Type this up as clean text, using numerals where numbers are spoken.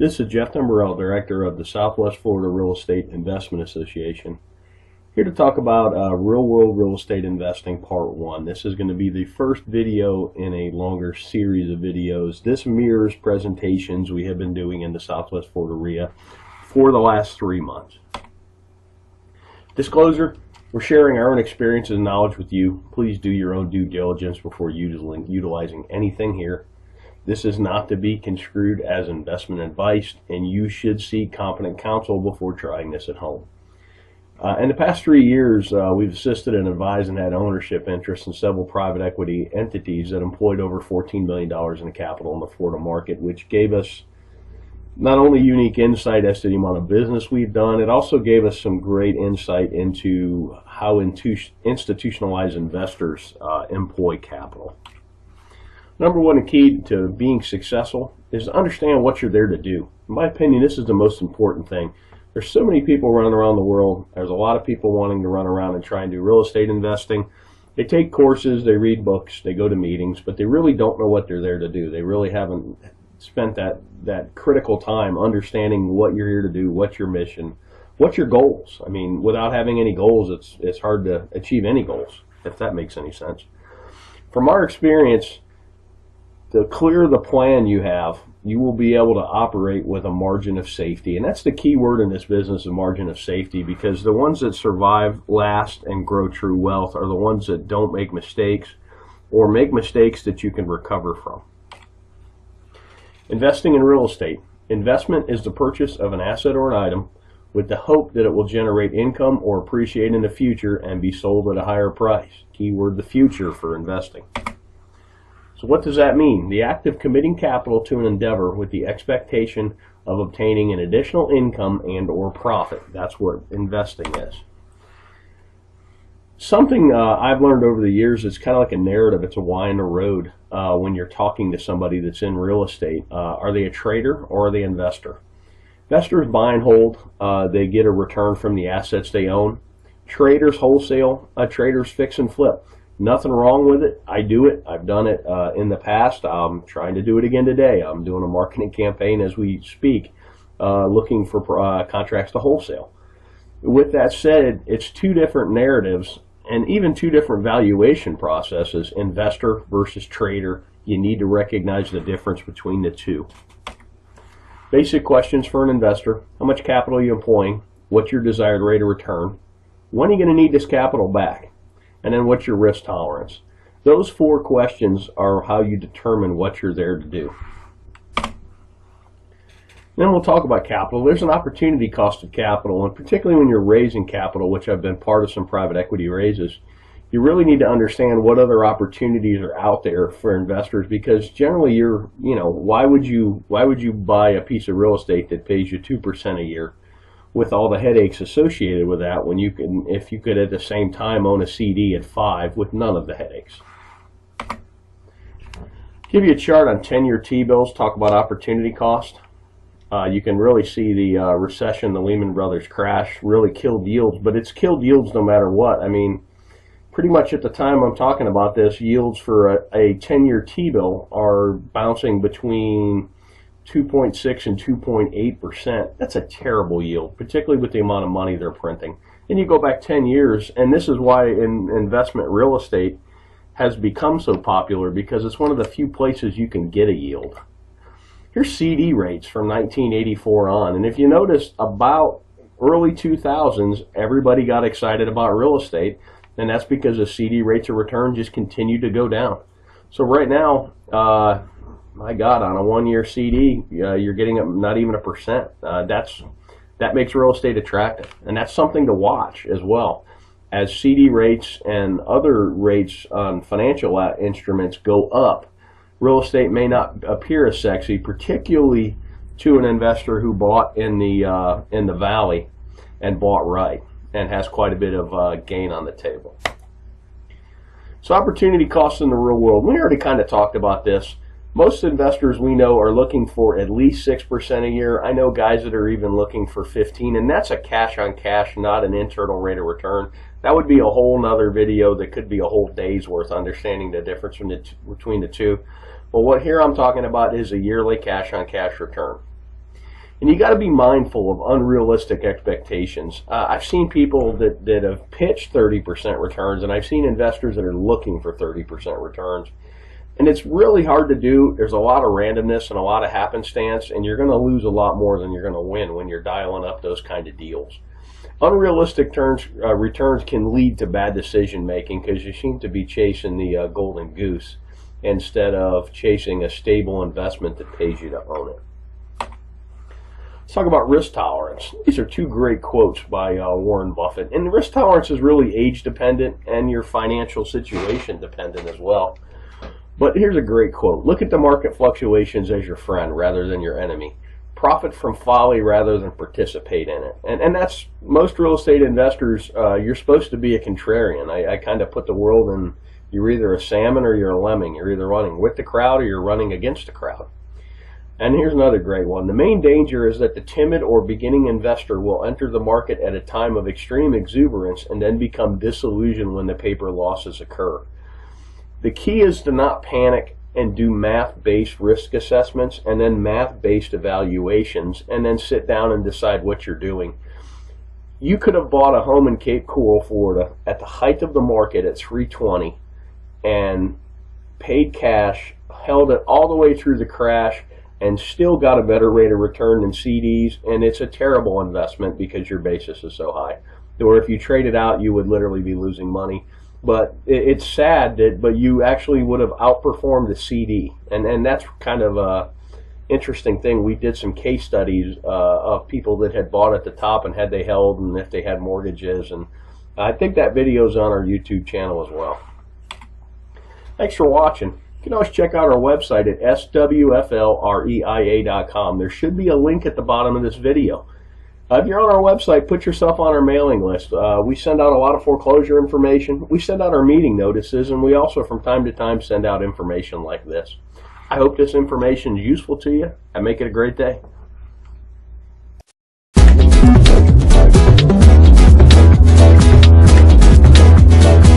This is Jeff Timberell, Director of the Southwest Florida Real Estate Investment Association, here to talk about real-world real estate investing Part 1. This is going to be the first video in a longer series of videos. This mirrors presentations we have been doing in the Southwest Florida REIA for the last 3 months. Disclosure, we're sharing our own experiences and knowledge with you. Please do your own due diligence before utilizing anything here. This is not to be construed as investment advice, and you should seek competent counsel before trying this at home. In the past 3 years, we've assisted and advised and had ownership interests in several private equity entities that employed over $14 million in capital in the Florida market, which gave us not only unique insight as to the amount of business we've done, it also gave us some great insight into how institutionalized investors employ capital. Number one key to being successful is to understand what you're there to do. In my opinion, this is the most important thing. There's so many people running around the world. There's a lot of people wanting to run around and try and do real estate investing. They take courses, they read books, they go to meetings, but they really don't know what they're there to do. They really haven't spent that critical time understanding what you're here to do, what's your mission, what's your goals. I mean, without having any goals, it's hard to achieve any goals, if that makes any sense. From our experience, the clearer the plan you have, you will be able to operate with a margin of safety. And that's the key word in this business, a margin of safety, because the ones that survive, last, and grow true wealth are the ones that don't make mistakes or make mistakes that you can recover from. Investing in real estate. Investment is the purchase of an asset or an item with the hope that it will generate income or appreciate in the future and be sold at a higher price. Keyword, the future for investing. So what does that mean? The act of committing capital to an endeavor with the expectation of obtaining an additional income and or profit. That's what investing is. Something I've learned over the years, it's kind of like a narrative, it's a why in the road when you're talking to somebody that's in real estate. Are they a trader or are they an investor? Investors buy and hold. They get a return from the assets they own. Traders wholesale. Traders fix and flip. Nothing wrong with it. I do it. I've done it in the past. I'm trying to do it again today. I'm doing a marketing campaign as we speak, looking for contracts to wholesale. With that said, it's two different narratives and even two different valuation processes, investor versus trader. You need to recognize the difference between the two. Basic questions for an investor. How much capital are you employing? What's your desired rate of return? When are you going to need this capital back? And then what's your risk tolerance? Those four questions are how you determine what you're there to do. Then we'll talk about capital. There's an opportunity cost of capital, and particularly when you're raising capital, which I've been part of some private equity raises, you really need to understand what other opportunities are out there for investors, because generally why would you buy a piece of real estate that pays you 2% a year with all the headaches associated with that, when if you could at the same time own a CD at 5 with none of the headaches. Give you a chart on 10-year T-bills, talk about opportunity cost. You can really see the recession, the Lehman Brothers crash really killed yields, but it's killed yields no matter what. I mean, pretty much at the time I'm talking about this, yields for a 10-year T-bill are bouncing between 2.6 and 2.8%. That's a terrible yield, particularly with the amount of money they're printing. And you go back 10 years, and this is why investment real estate has become so popular, because it's one of the few places you can get a yield. Here's CD rates from 1984 on, and if you notice, about early 2000s, everybody got excited about real estate, and that's because the CD rates of return just continued to go down. So right now, my God, on a 1-year CD, you're getting not even 1%. That makes real estate attractive, and that's something to watch as well. As CD rates and other rates on financial instruments go up, real estate may not appear as sexy, particularly to an investor who bought in the valley and bought right and has quite a bit of gain on the table. So opportunity costs in the real world. We already kind of talked about this. Most investors we know are looking for at least 6% a year. I know guys that are even looking for 15%, and that's a cash on cash, not an internal rate of return. That would be a whole nother video that could be a whole day's worth, understanding the difference between the two. But what here I'm talking about is a yearly cash on cash return. And you got to be mindful of unrealistic expectations. I've seen people that have pitched 30% returns, and I've seen investors that are looking for 30% returns. And it's really hard to do. There's a lot of randomness and a lot of happenstance, and you're going to lose a lot more than you're going to win when you're dialing up those kind of deals. Unrealistic returns can lead to bad decision making because you seem to be chasing the golden goose instead of chasing a stable investment that pays you to own it. Let's talk about risk tolerance. These are two great quotes by Warren Buffett. And risk tolerance is really age dependent and your financial situation dependent as well. But here's a great quote. Look at the market fluctuations as your friend rather than your enemy. Profit from folly rather than participate in it. And that's most real estate investors. You're supposed to be a contrarian. I kind of put the world in, you're either a salmon or you're a lemming. You're either running with the crowd or you're running against the crowd. And here's another great one. The main danger is that the timid or beginning investor will enter the market at a time of extreme exuberance and then become disillusioned when the paper losses occur. The key is to not panic and do math-based risk assessments and then math-based evaluations and then sit down and decide what you're doing. You could have bought a home in Cape Coral, Florida at the height of the market at $320 and paid cash, held it all the way through the crash, and still got a better rate of return than CDs, and it's a terrible investment because your basis is so high. Or if you trade it out, you would literally be losing money. But it's sad but you actually would have outperformed the CD, and that's kind of a interesting thing. We did some case studies of people that had bought at the top and had they held and if they had mortgages, and I think that video is on our YouTube channel as well. Thanks for watching. You can always check out our website at swflreia.com. There should be a link at the bottom of this video. If you're on our website, put yourself on our mailing list. We send out a lot of foreclosure information. We send out our meeting notices, and we also from time to time send out information like this. I hope this information is useful to you, and make it a great day.